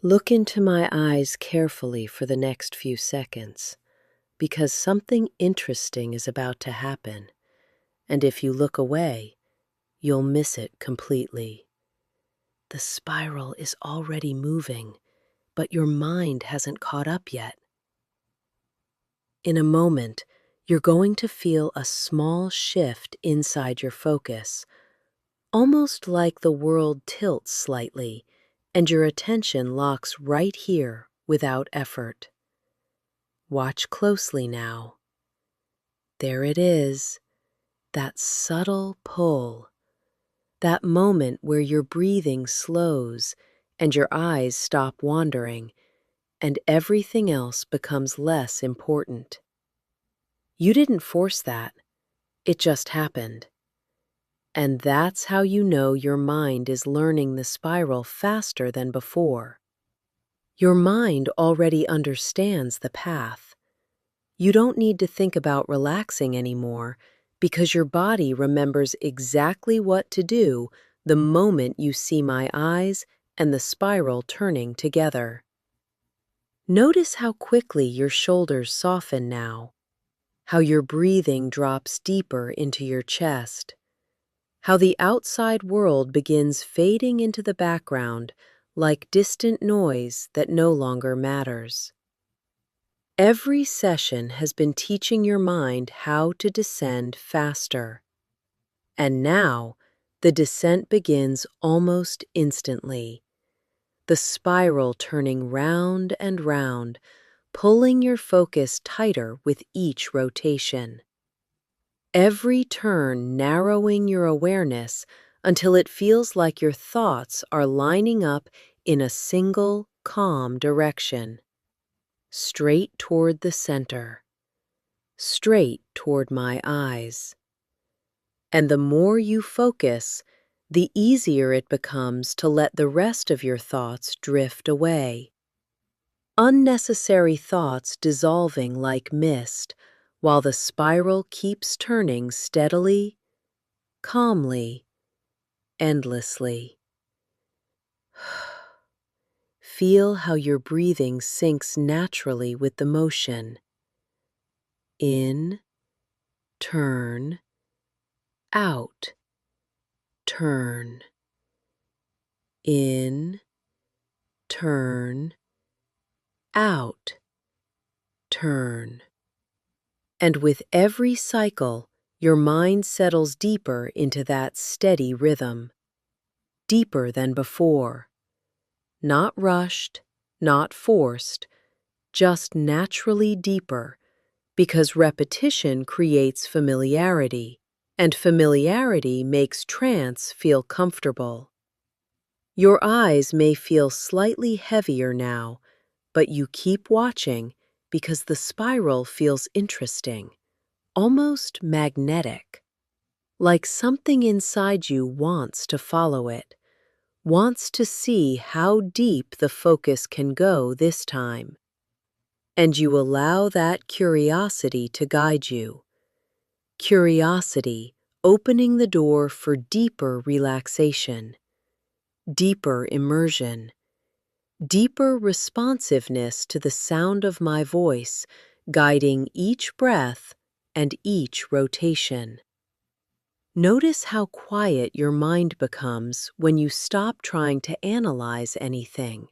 Look into my eyes carefully for the next few seconds, because something interesting is about to happen, and if you look away, you'll miss it completely. The spiral is already moving, but your mind hasn't caught up yet. In a moment, you're going to feel a small shift inside your focus, almost like the world tilts slightly, and your attention locks right here without effort. Watch closely now. There it is, that subtle pull, that moment where your breathing slows and your eyes stop wandering, and everything else becomes less important. You didn't force that, it just happened. And that's how you know your mind is learning the spiral faster than before. Your mind already understands the path. You don't need to think about relaxing anymore because your body remembers exactly what to do the moment you see my eyes and the spiral turning together. Notice how quickly your shoulders soften now, how your breathing drops deeper into your chest, how the outside world begins fading into the background like distant noise that no longer matters. Every session has been teaching your mind how to descend faster. And now, the descent begins almost instantly, the spiral turning round and round, pulling your focus tighter with each rotation. Every turn narrowing your awareness until it feels like your thoughts are lining up in a single, calm direction. Straight toward the center, straight toward my eyes. And the more you focus, the easier it becomes to let the rest of your thoughts drift away. Unnecessary thoughts dissolving like mist, while the spiral keeps turning steadily, calmly, endlessly. Feel how your breathing syncs naturally with the motion. In, turn, out, turn. In, turn, out, turn. And with every cycle, your mind settles deeper into that steady rhythm, deeper than before. Not rushed, not forced, just naturally deeper, because repetition creates familiarity, and familiarity makes trance feel comfortable. Your eyes may feel slightly heavier now, but you keep watching because the spiral feels interesting, almost magnetic, like something inside you wants to follow it, wants to see how deep the focus can go this time. And you allow that curiosity to guide you. Curiosity opening the door for deeper relaxation, deeper immersion, deeper responsiveness to the sound of my voice, guiding each breath and each rotation. Notice how quiet your mind becomes when you stop trying to analyze anything,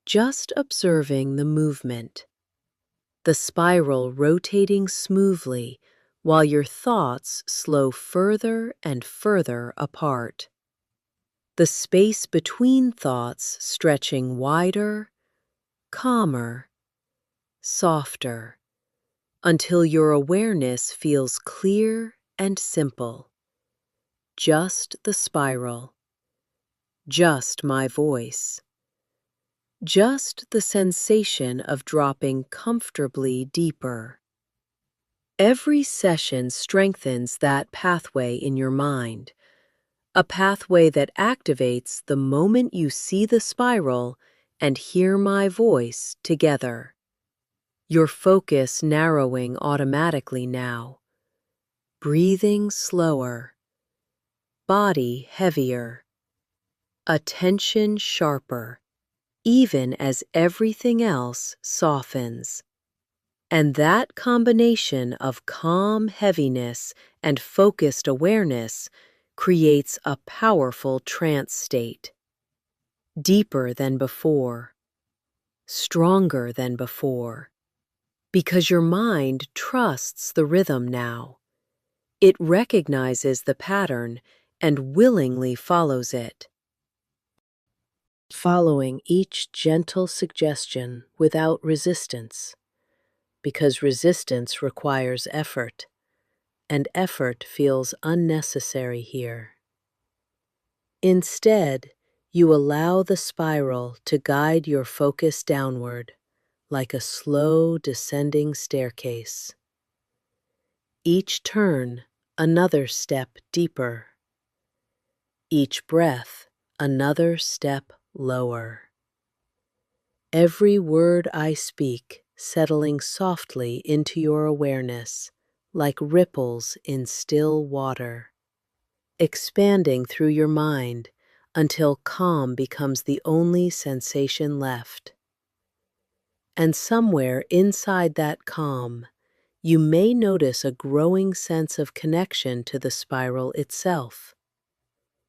just observing the movement. The spiral rotating smoothly while your thoughts slow further and further apart. The space between thoughts stretching wider, calmer, softer, until your awareness feels clear and simple. Just the spiral, just my voice, just the sensation of dropping comfortably deeper. Every session strengthens that pathway in your mind, a pathway that activates the moment you see the spiral and hear my voice together. Your focus narrowing automatically now, breathing slower, body heavier, attention sharper, even as everything else softens. And that combination of calm heaviness and focused awareness creates a powerful trance state. Deeper than before, stronger than before, because your mind trusts the rhythm now. It recognizes the pattern and willingly follows it, following each gentle suggestion without resistance, because resistance requires effort, and effort feels unnecessary here. Instead, you allow the spiral to guide your focus downward, like a slow descending staircase. Each turn, another step deeper. Each breath, another step lower. Every word I speak settling softly into your awareness, like ripples in still water, expanding through your mind until calm becomes the only sensation left. And somewhere inside that calm, you may notice a growing sense of connection to the spiral itself,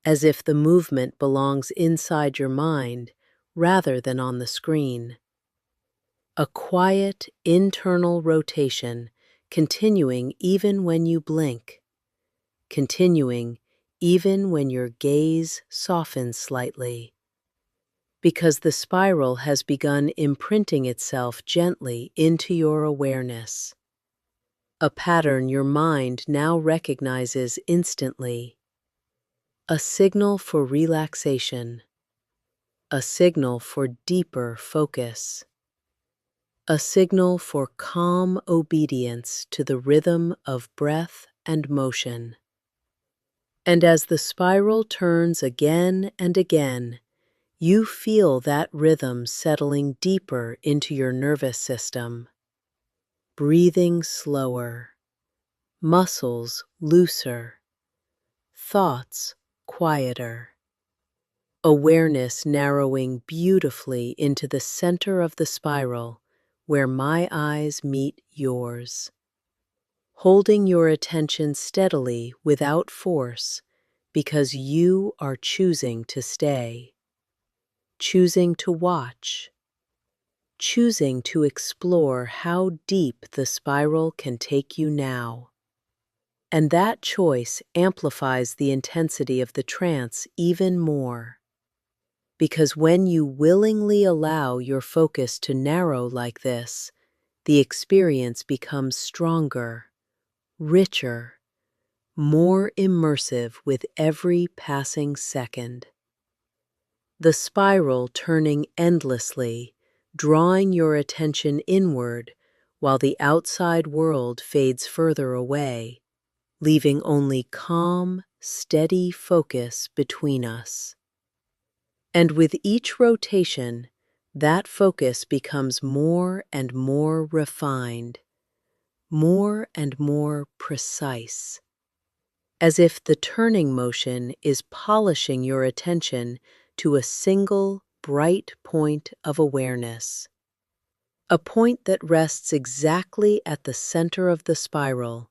as if the movement belongs inside your mind rather than on the screen. A quiet, internal rotation, continuing even when you blink, continuing even when your gaze softens slightly, because the spiral has begun imprinting itself gently into your awareness. A pattern your mind now recognizes instantly. A signal for relaxation. A signal for deeper focus. A signal for calm obedience to the rhythm of breath and motion. And as the spiral turns again and again, you feel that rhythm settling deeper into your nervous system. Breathing slower, muscles looser, thoughts quieter. Awareness narrowing beautifully into the center of the spiral where my eyes meet yours. Holding your attention steadily without force because you are choosing to stay, choosing to watch, choosing to explore how deep the spiral can take you now. And that choice amplifies the intensity of the trance even more. Because when you willingly allow your focus to narrow like this, the experience becomes stronger, richer, more immersive with every passing second. The spiral turning endlessly, drawing your attention inward while the outside world fades further away, leaving only calm, steady focus between us. And with each rotation, that focus becomes more and more refined, more and more precise, as if the turning motion is polishing your attention to a single bright point of awareness, a point that rests exactly at the center of the spiral,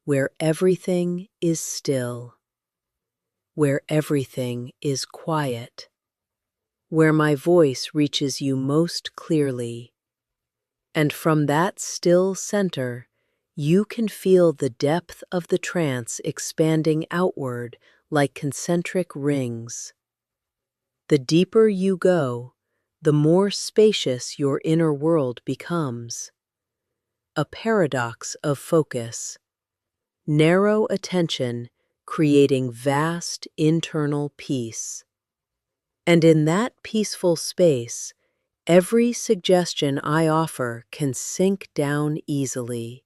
where everything is still, where everything is quiet, where my voice reaches you most clearly. And from that still center, you can feel the depth of the trance expanding outward like concentric rings. The deeper you go, the more spacious your inner world becomes. A paradox of focus. Narrow attention creating vast internal peace. And in that peaceful space, every suggestion I offer can sink down easily,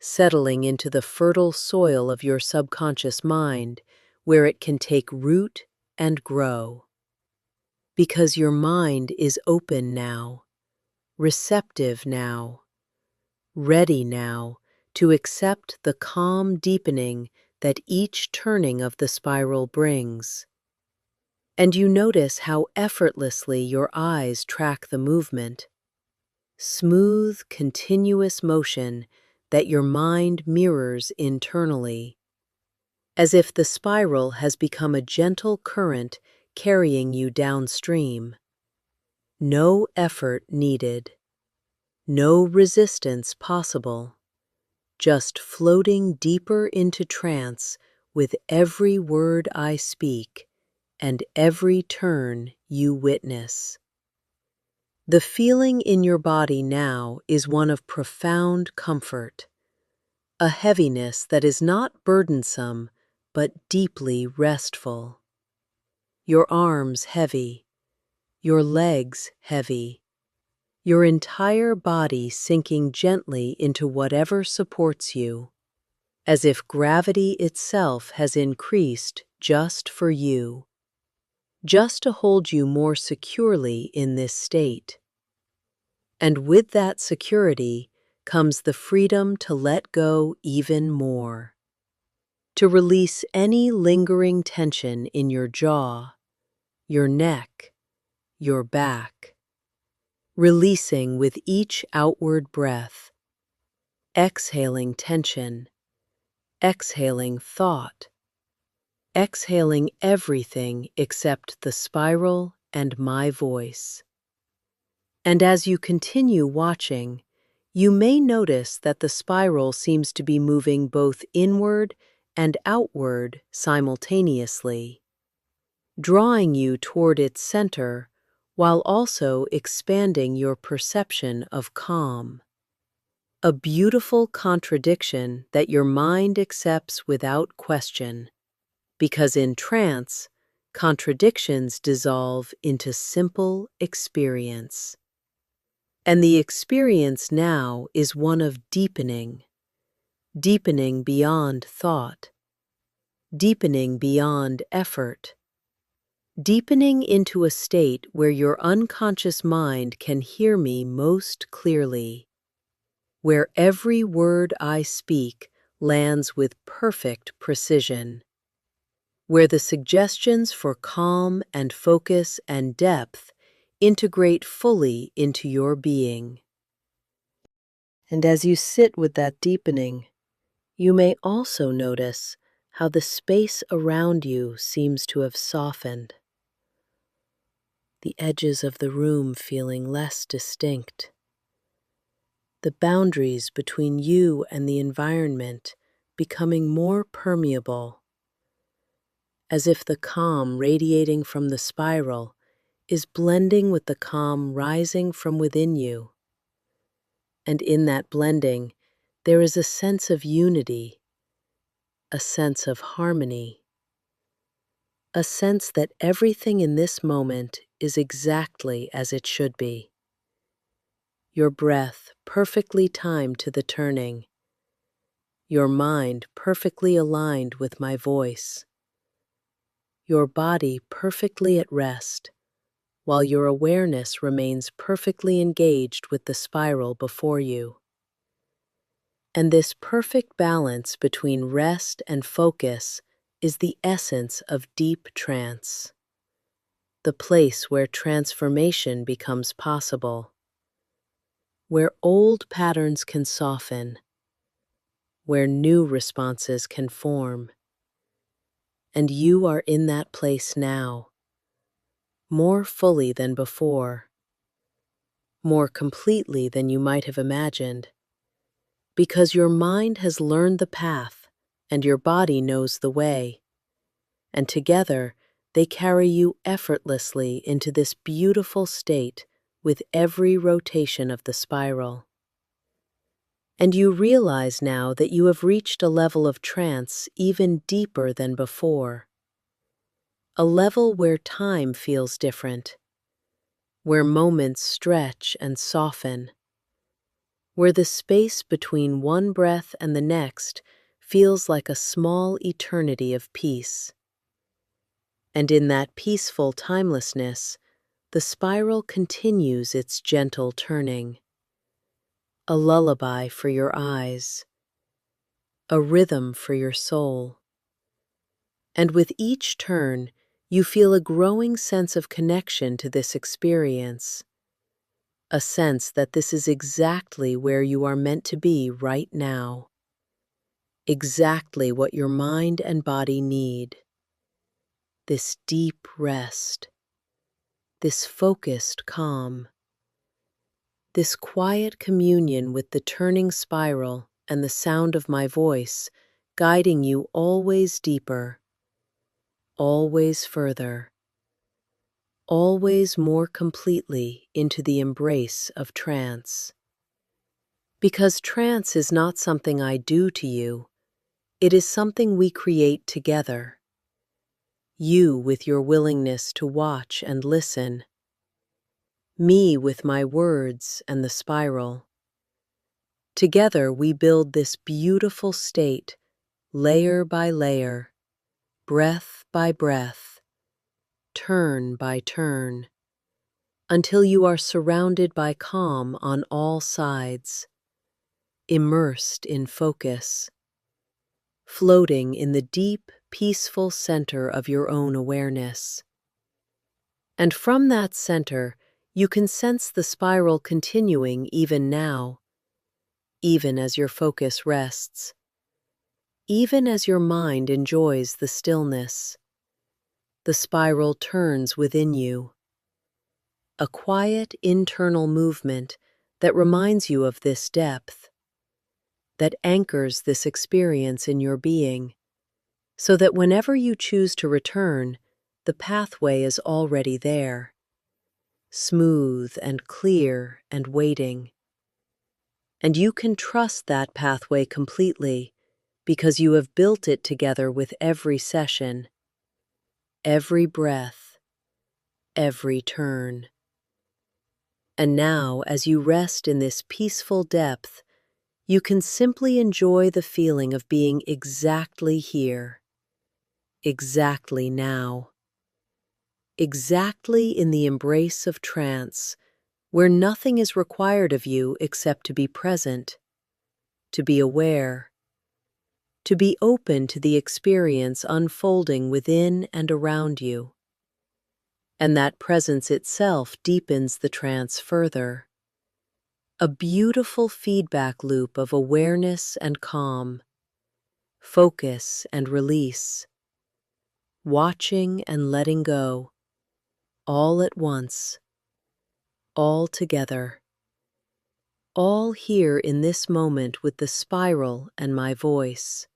settling into the fertile soil of your subconscious mind, where it can take root and grow. Because your mind is open now, receptive now, ready now to accept the calm deepening that each turning of the spiral brings. And you notice how effortlessly your eyes track the movement, smooth, continuous motion that your mind mirrors internally, as if the spiral has become a gentle current carrying you downstream. No effort needed, no resistance possible, just floating deeper into trance with every word I speak and every turn you witness. The feeling in your body now is one of profound comfort, a heaviness that is not burdensome but deeply restful. Your arms heavy, your legs heavy, your entire body sinking gently into whatever supports you, as if gravity itself has increased just for you, just to hold you more securely in this state. And with that security comes the freedom to let go even more, to release any lingering tension in your jaw, your neck, your back, releasing with each outward breath, exhaling tension, exhaling thought, exhaling everything except the spiral and my voice. And as you continue watching, you may notice that the spiral seems to be moving both inward and outward simultaneously, drawing you toward its center while also expanding your perception of calm. A beautiful contradiction that your mind accepts without question, because in trance, contradictions dissolve into simple experience. And the experience now is one of deepening, deepening beyond thought, deepening beyond effort, deepening into a state where your unconscious mind can hear me most clearly, where every word I speak lands with perfect precision, where the suggestions for calm and focus and depth integrate fully into your being. And as you sit with that deepening, you may also notice how the space around you seems to have softened, the edges of the room feeling less distinct, the boundaries between you and the environment becoming more permeable, as if the calm radiating from the spiral is blending with the calm rising from within you. And in that blending, there is a sense of unity, a sense of harmony, a sense that everything in this moment is exactly as it should be. Your breath perfectly timed to the turning, your mind perfectly aligned with my voice, your body perfectly at rest, while your awareness remains perfectly engaged with the spiral before you. And this perfect balance between rest and focus is the essence of deep trance, the place where transformation becomes possible, where old patterns can soften, where new responses can form. And you are in that place now, more fully than before, more completely than you might have imagined, because your mind has learned the path and your body knows the way, and together they carry you effortlessly into this beautiful state with every rotation of the spiral. And you realize now that you have reached a level of trance even deeper than before, a level where time feels different, where moments stretch and soften, where the space between one breath and the next feels like a small eternity of peace. And in that peaceful timelessness, the spiral continues its gentle turning, a lullaby for your eyes, a rhythm for your soul. And with each turn, you feel a growing sense of connection to this experience, a sense that this is exactly where you are meant to be right now, exactly what your mind and body need. This deep rest, this focused calm, this quiet communion with the turning spiral and the sound of my voice, guiding you always deeper, always further, always more completely into the embrace of trance. Because trance is not something I do to you, it is something we create together. You with your willingness to watch and listen, me with my words and the spiral. Together we build this beautiful state, layer by layer, breath by breath, turn by turn, until you are surrounded by calm on all sides, immersed in focus, floating in the deep, peaceful center of your own awareness. And from that center, you can sense the spiral continuing even now, even as your focus rests, even as your mind enjoys the stillness. The spiral turns within you, a quiet internal movement that reminds you of this depth, that anchors this experience in your being, so that whenever you choose to return, the pathway is already there, smooth and clear and waiting. And you can trust that pathway completely because you have built it together with every session, every breath, every turn. And now, as you rest in this peaceful depth, you can simply enjoy the feeling of being exactly here, exactly now, exactly in the embrace of trance, where nothing is required of you except to be present, to be aware, to be open to the experience unfolding within and around you. And that presence itself deepens the trance further. A beautiful feedback loop of awareness and calm, focus and release, watching and letting go, all at once, all together, all here in this moment with the spiral and my voice.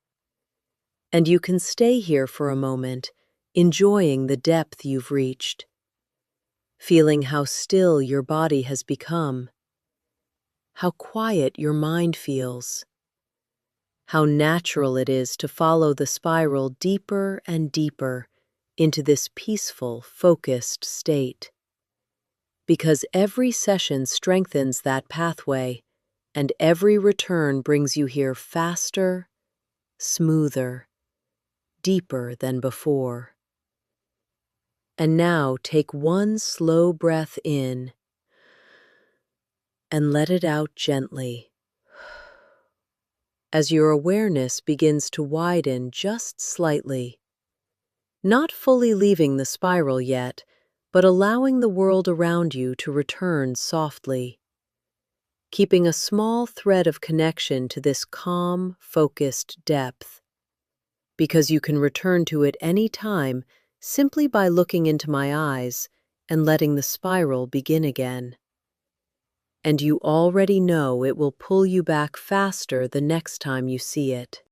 And you can stay here for a moment, enjoying the depth you've reached, feeling how still your body has become, how quiet your mind feels, how natural it is to follow the spiral deeper and deeper into this peaceful, focused state. Because every session strengthens that pathway, and every return brings you here faster, smoother, deeper than before. And now take one slow breath in and let it out gently. As your awareness begins to widen just slightly, not fully leaving the spiral yet, but allowing the world around you to return softly, keeping a small thread of connection to this calm, focused depth, because you can return to it any time simply by looking into my eyes and letting the spiral begin again. And you already know it will pull you back faster the next time you see it.